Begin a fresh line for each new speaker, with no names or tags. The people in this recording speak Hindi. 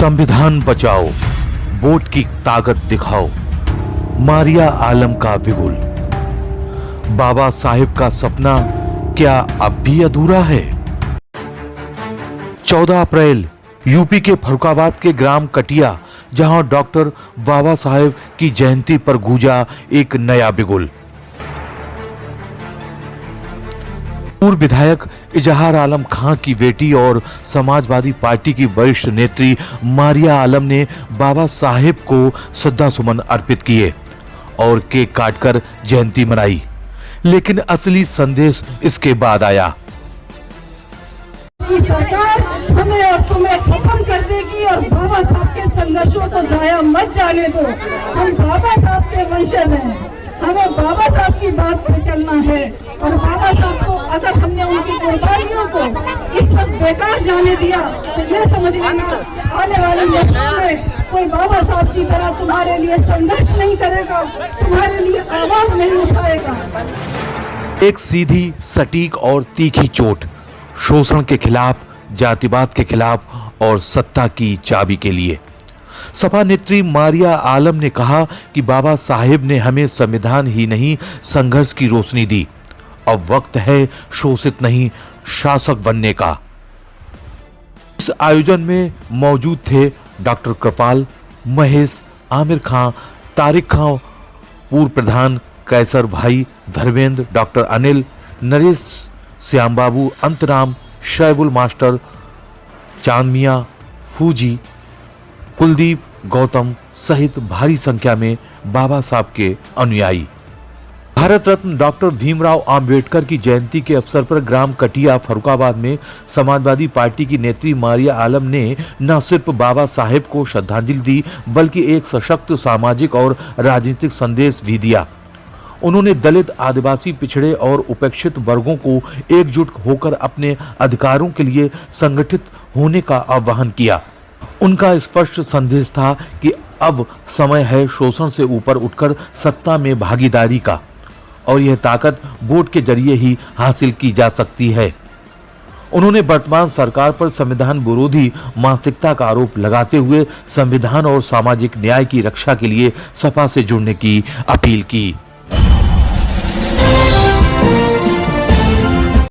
संविधान बचाओ, वोट की ताकत दिखाओ, मारिया आलम का बिगुल। बाबा साहेब का सपना क्या अब भी अधूरा है? 14 अप्रैल यूपी के फर्रुखाबाद के ग्राम कटिया, जहां डॉक्टर बाबा साहेब की जयंती पर गूंजा एक नया बिगुल। पूर्व विधायक इजहार आलम खां की बेटी और समाजवादी पार्टी की वरिष्ठ नेत्री मारिया आलम ने बाबा साहेब को श्रद्धासुमन अर्पित किए और केक काटकर जयंती मनाई। लेकिन असली संदेश इसके बाद आया।
सरकार हमें और तुम्हें खत्म कर देगी और बाबा साहब के संघर्षों को जाया मत जाने दो। हम बाबा साहब के वंशज हैं, हमें बाबा साहब की बात पे चलना है। और बाबा साहब को अगर हमने उनकी कुर्बानियों को इस वक्त बेकार जाने दिया तो ये समझ लेना कि आने वाले वक्तों में कोई बाबा साहब की तरह तुम्हारे लिए संघर्ष नहीं करेगा, तुम्हारे लिए आवाज नहीं उठाएगा।
एक सीधी, सटीक और तीखी चोट, शोषण के खिलाफ, जातिवाद के खिलाफ और सत्ता की चाबी के लिए। सपा नेत्री मारिया आलम ने कहा कि बाबा साहेब ने हमें संविधान ही नहीं, संघर्ष की रोशनी दी। अब वक्त है शोषित नहीं, शासक बनने का। इस आयोजन में मौजूद थे डॉक्टर कृपाल, महेश, आमिर खां, तारिक खां, पूर्व प्रधान कैसर भाई, धर्मेंद्र, डॉक्टर अनिल, नरेश, श्याम बाबू, अंतराम, शैबुल मास्टर, चांद मियां, फूजी, कुलदीप, गौतम सहित भारी संख्या में बाबा साहब के अनुयायी। भारत रत्न डॉक्टर भीमराव अंबेडकर की जयंती के अवसर पर ग्राम कटिया, फर्रुखाबाद में समाजवादी पार्टी की नेत्री मारिया आलम ने न सिर्फ बाबा साहेब को श्रद्धांजलि दी, बल्कि एक सशक्त सामाजिक और राजनीतिक संदेश भी दिया। उन्होंने दलित, आदिवासी, पिछड़े और उपेक्षित वर्गों को एकजुट होकर अपने अधिकारों के लिए संगठित होने का आह्वान किया। उनका स्पष्ट संदेश था कि अब समय है शोषण से ऊपर उठकर सत्ता में भागीदारी का, और यह ताकत वोट के जरिए ही हासिल की जा सकती है। उन्होंने वर्तमान सरकार पर संविधान विरोधी मानसिकता का आरोप लगाते हुए संविधान और सामाजिक न्याय की रक्षा के लिए सपा से जुड़ने की अपील की।